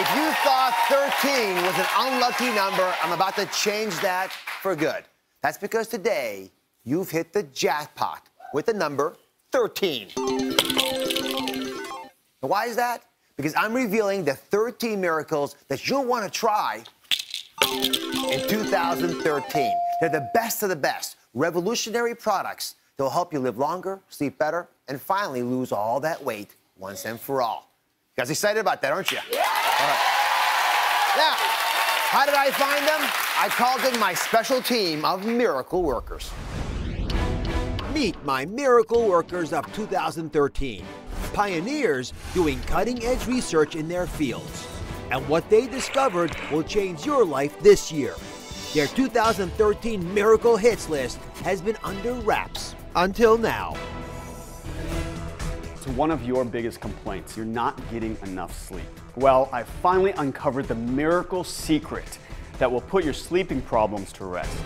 If you thought 13 was an unlucky number, I'm about to change that for good. That's because today, you've hit the jackpot with the number 13. And why is that? Because I'm revealing the 13 miracles that you'll want to try in 2013. They're the best of the best, revolutionary products that will help you live longer, sleep better, and finally lose all that weight once and for all. You guys excited about that, aren't you? Yeah. All right. Now, how did I find them? I called in my special team of miracle workers. Meet my miracle workers of 2013. Pioneers doing cutting-edge research in their fields. And what they discovered will change your life this year. Their 2013 Miracle Hits list has been under wraps until now. So one of your biggest complaints, you're not getting enough sleep. Well, I finally uncovered the miracle secret that will put your sleeping problems to rest.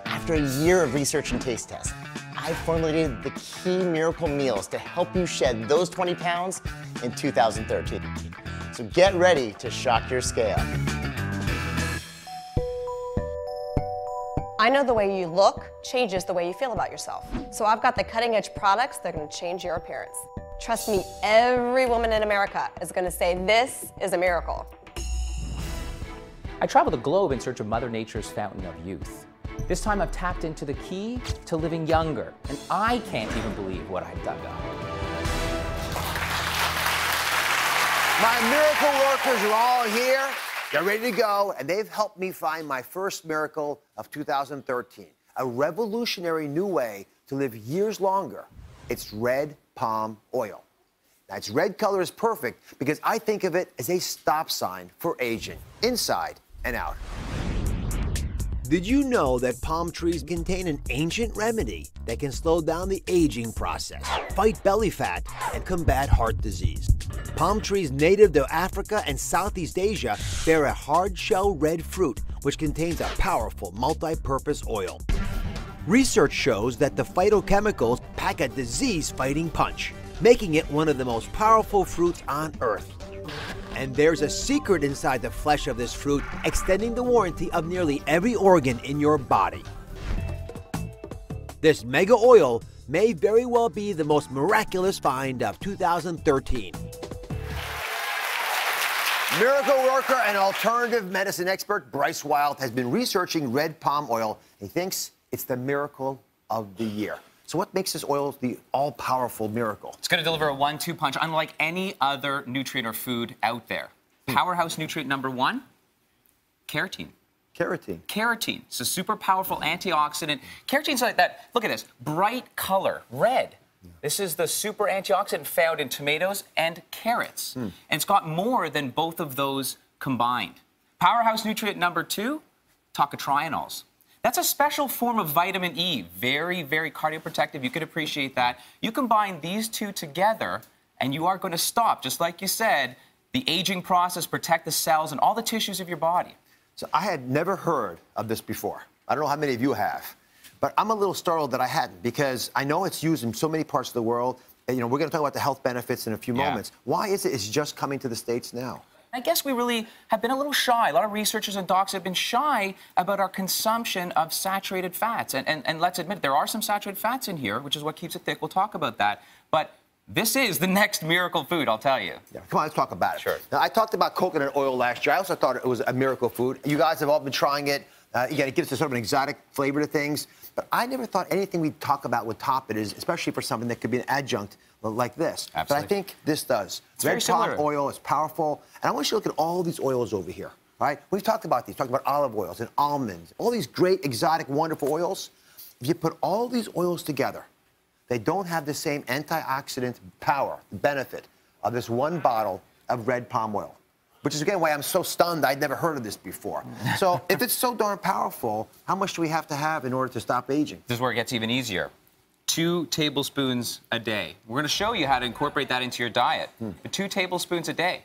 After a year of research and taste tests, I formulated the key miracle meals to help you shed those 20 pounds in 2013. So get ready to shock your scale. I know the way you look changes the way you feel about yourself. So I've got the cutting edge products that are gonna change your appearance. Trust me, every woman in America is gonna say this is a miracle. I travel the globe in search of Mother Nature's fountain of youth. This time I've tapped into the key to living younger, and I can't even believe what I've dug up. My miracle workers are all here. They're ready to go, and they've helped me find my first miracle of 2013, a revolutionary new way to live years longer. It's red palm oil. Now, its red color is perfect because I think of it as a stop sign for aging, inside and out. Did you know that palm trees contain an ancient remedy that can slow down the aging process, fight belly fat, and combat heart disease? Palm trees native to Africa and Southeast Asia bear a hard-shell red fruit, which contains a powerful multi-purpose oil. Research shows that the phytochemicals pack a disease-fighting punch, making it one of the most powerful fruits on Earth. And there's a secret inside the flesh of this fruit, extending the warranty of nearly every organ in your body. This mega oil may very well be the most miraculous find of 2013. Miracle worker and alternative medicine expert Bryce Wild has been researching red palm oil. He thinks it's the miracle of the year. So what makes this oil the all-powerful miracle? It's going to deliver a 1-2 punch unlike any other nutrient or food out there. Powerhouse nutrient number 1, keratin. Keratin. Keratin. It's a super powerful antioxidant. Keratin's like that, look at this, bright color, red. This is the super antioxidant found in tomatoes and carrots. And it's got more than both of those combined. Powerhouse nutrient number 2, tocotrienols. That's a special form of vitamin E, very, very cardioprotective. You can appreciate that. You combine these two together, and you are going to stop, just like you said, the aging process, protect the cells and all the tissues of your body. So I had never heard of this before. I don't know how many of you have, but I'm a little startled that I hadn't, because I know it's used in so many parts of the world. And, you know, we're going to talk about the health benefits in a few moments. Why is it it's just coming to the States now? I guess we really have been a little shy. A lot of researchers and docs have been shy about our consumption of saturated fats. And let's admit it, there are some saturated fats in here, which is what keeps it thick. We'll talk about that. But this is the next miracle food, I'll tell you. Yeah, come on, let's talk about it. Sure. Now, I talked about coconut oil last year. I also thought it was a miracle food. You guys have all been trying it. Again, it gives us sort of an exotic flavor to things. But I never thought anything we'd talk about would top it, especially for something that could be an adjunct like this. Absolutely. But I think this does. It's very similar. Red palm oil is powerful. And I want you to look at all these oils over here, right? We've talked about these. Talked about olive oils and almonds, all these great, exotic, wonderful oils. If you put all these oils together, they don't have the same antioxidant power, benefit of this one bottle of red palm oil, which is, again, why I'm so stunned I'd never heard of this before. So if it's so darn powerful, how much do we have to have in order to stop aging? This is where it gets even easier. 2 tablespoons a day. We're going to show you how to incorporate that into your diet. 2 tablespoons a day.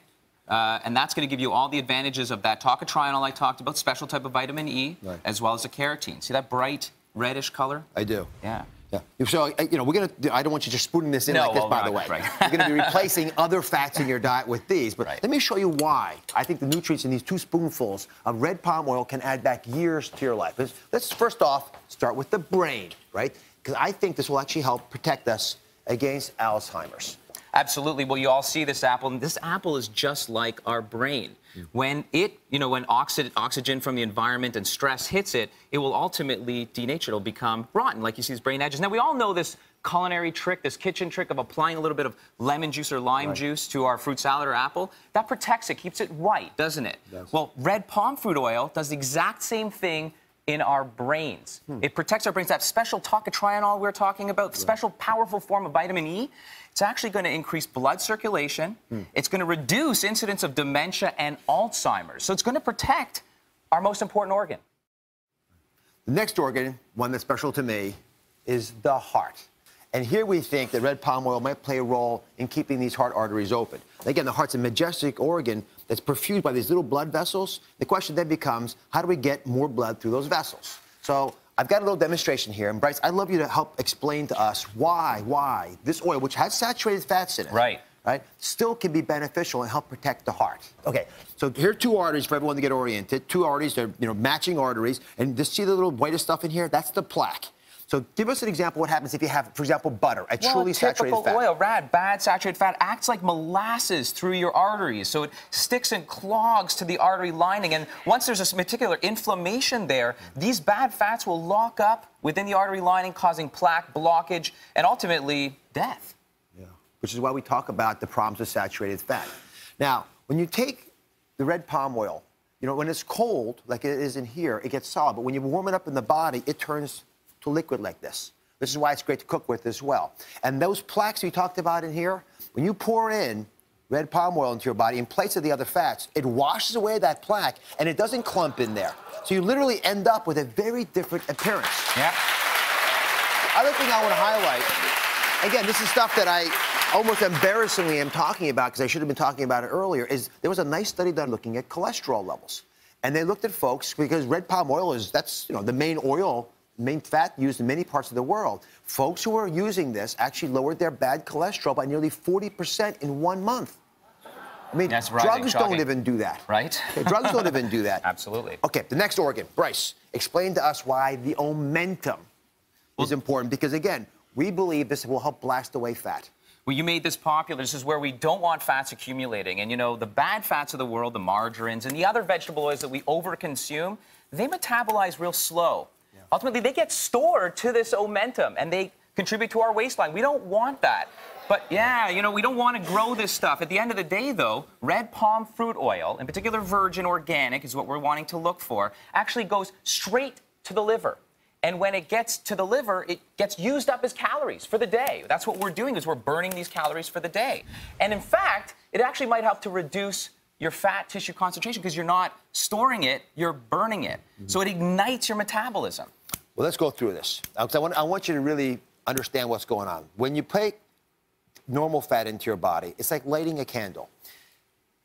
And that's going to give you all the advantages of that tocotrienol I talked about, special type of vitamin E, as well as the keratin. See that bright reddish color? I do. Yeah. Yeah. So, we're going to, I don't want you just spooning this in No, like this, well, by the right, way. right. You're going to be replacing other fats in your diet with these. But Right. let me show you why I think the nutrients in these 2 spoonfuls of red palm oil can add back years to your life. Let's first off start with the brain, right? Because I think this will actually help protect us against Alzheimer's. Absolutely. Well, you all see this apple, and this apple is just like our brain. When when oxygen from the environment and stress hits it, it will ultimately denature. It'll become rotten, like you see these brain edges. Now, we all know this culinary trick, this kitchen trick of applying a little bit of lemon juice or lime juice to our fruit salad or apple. That protects it, keeps it white, doesn't it? It does. Well, red palm fruit oil does the exact same thing in our brains. It protects our brains. That special tocotrienol we're talking about, special powerful form of vitamin E, it's actually going to increase blood circulation. It's going to reduce incidence of dementia and Alzheimer's. So it's going to protect our most important organ. The next organ, one that's special to me, is the heart. And here we think that red palm oil might play a role in keeping these heart arteries open. Again, the heart's a majestic organ that's perfused by these little blood vessels. The question then becomes, how do we get more blood through those vessels? So I've got a little demonstration here. And Bryce, I'd love you to help explain to us why this oil, which has saturated fats in it, right, still can be beneficial and help protect the heart. Okay, so here are 2 arteries for everyone to get oriented. 2 arteries, they're matching arteries. And just see the little whitest stuff in here? That's the plaque. So give us an example of what happens if you have, for example, butter, a truly saturated fat. Typical oil, bad saturated fat, acts like molasses through your arteries. So it sticks and clogs to the artery lining. And once there's a particular inflammation there, these bad fats will lock up within the artery lining, causing plaque, blockage, and ultimately death. Yeah, which is why we talk about the problems with saturated fat. Now, when you take the red palm oil, when it's cold, like it is in here, it gets solid. But when you warm it up in the body, it turns to liquid like this. This is why it's great to cook with as well. And those plaques we talked about in here, when you pour in red palm oil into your body in place of the other fats, it washes away that plaque and it doesn't clump in there. So you literally end up with a very different appearance. Yeah. Other thing I want to highlight, again, this is stuff that I almost embarrassingly am talking about because I should have been talking about it earlier, is there was a nice study done looking at cholesterol levels. And they looked at folks, because red palm oil that's the main oil, main fat used in many parts of the world. Folks who were using this actually lowered their bad cholesterol by nearly 40% in 1 month. I mean, that's rising, drugs shocking. don't even do that. Right? Okay, drugs don't even do that. Absolutely. Okay, the next organ. Bryce, explain to us why the omentum is important, because, again, we believe this will help blast away fat. Well, you made this popular. This is where we don't want fats accumulating. And, the bad fats of the world, the margarines, and the other vegetable oils that we overconsume, they metabolize real slow. Yeah. Ultimately, they get stored to this omentum, and they contribute to our waistline. We don't want that. But, yeah, we don't want to grow this stuff. At the end of the day, though, red palm fruit oil, in particular virgin organic is what we're wanting to look for, actually goes straight to the liver. And when it gets to the liver, it gets used up as calories for the day. That's what we're doing, is we're burning these calories for the day. And in fact, it actually might help to reduce your fat tissue concentration because you're not storing it, you're burning it. Mm-hmm. So it ignites your metabolism. Well, let's go through this. I want you to really understand what's going on. When you put normal fat into your body, it's like lighting a candle.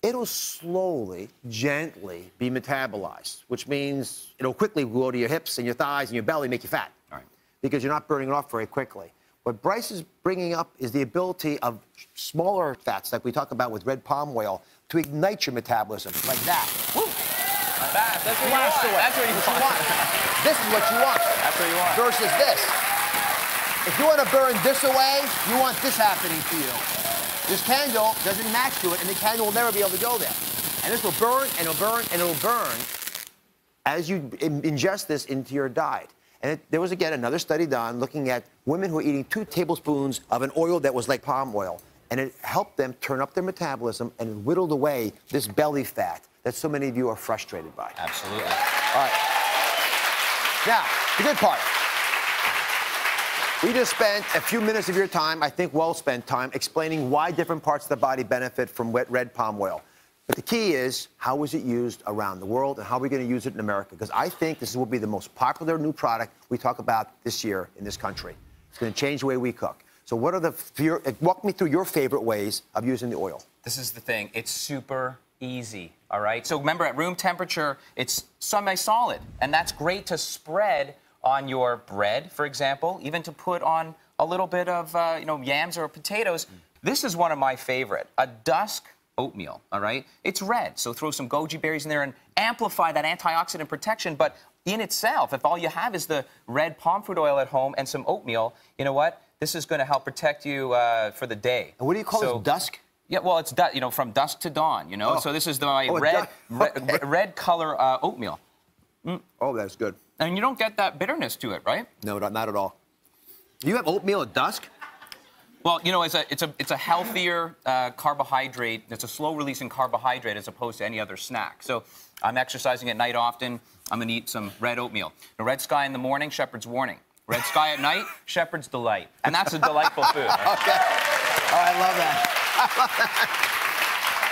It'll slowly, gently be metabolized, which means it'll quickly go to your hips and your thighs and your belly, make you fat. All right. Because you're not burning it off very quickly. What Bryce is bringing up is the ability of smaller fats, like we talk about with red palm oil, to ignite your metabolism, like that. Woo! That's what you want. That's what you want. This is what you want. That's what you want. Versus this. If you want to burn this away, you want this happening to you. This candle doesn't match to it, and the candle will never be able to go there. And this will burn, and it'll burn, and it'll burn as you ingest this into your diet. And there was, again, another study done looking at women who were eating 2 tablespoons of an oil that was like palm oil, and it helped them turn up their metabolism and it whittled away this belly fat that so many of you are frustrated by. Absolutely. All right. Now, the good part. We just spent a few minutes of your time, I think well-spent time, explaining why different parts of the body benefit from red palm oil. But the key is, how is it used around the world, and how are we going to use it in America? Because I think this will be the most popular new product we talk about this year in this country. It's going to change the way we cook. So what are walk me through your favorite ways of using the oil. This is the thing. It's super easy, all right? So remember, at room temperature, it's semi-solid, and that's great to spread on your bread, for example, even to put on a little bit of, yams or potatoes. This is one of my favorite, a dusk oatmeal, all right? It's red, so throw some goji berries in there and amplify that antioxidant protection, but in itself, if all you have is the red palm fruit oil at home and some oatmeal, you know what? This is going to help protect you for the day. And what do you call this, dusk? Yeah, well, it's from dusk to dawn, you know? Oh. So this is my Okay. red color oatmeal. Oh, that's good. And you don't get that bitterness to it, right? No, not at all. You have oatmeal at dusk? Well, it's a healthier carbohydrate. It's a slow-releasing carbohydrate as opposed to any other snack. So I'm exercising at night often. I'm going to eat some red oatmeal. The red sky in the morning, shepherd's warning. Red sky at night, shepherd's delight. And that's a delightful food. Right? Okay. Oh, I love that.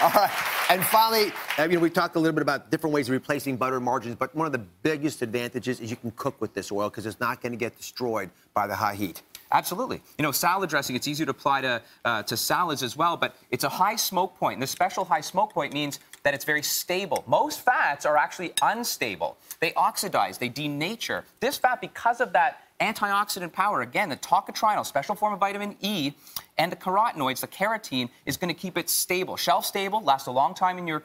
All right. And finally, we talked a little bit about different ways of replacing butter and margarines, but one of the biggest advantages is you can cook with this oil because it's not going to get destroyed by the high heat. Absolutely. Salad dressing, it's easy to apply to salads as well, but it's a high smoke point. And this special high smoke point means that it's very stable. Most fats are actually unstable. They oxidize, they denature. This fat, because of that antioxidant power, again, the tocotrienol, special form of vitamin E, and the carotenoids, the carotene, is going to keep it stable. Shelf stable, lasts a long time in your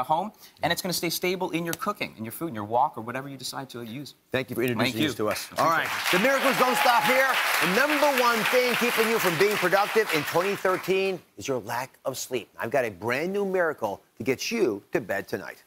home, and it's going to stay stable in your cooking, in your food, in your wok, or whatever you decide to use. Thank you for introducing this to us. All right. The miracles don't stop here. The #1 thing keeping you from being productive in 2013 is your lack of sleep. I've got a brand new miracle to get you to bed tonight.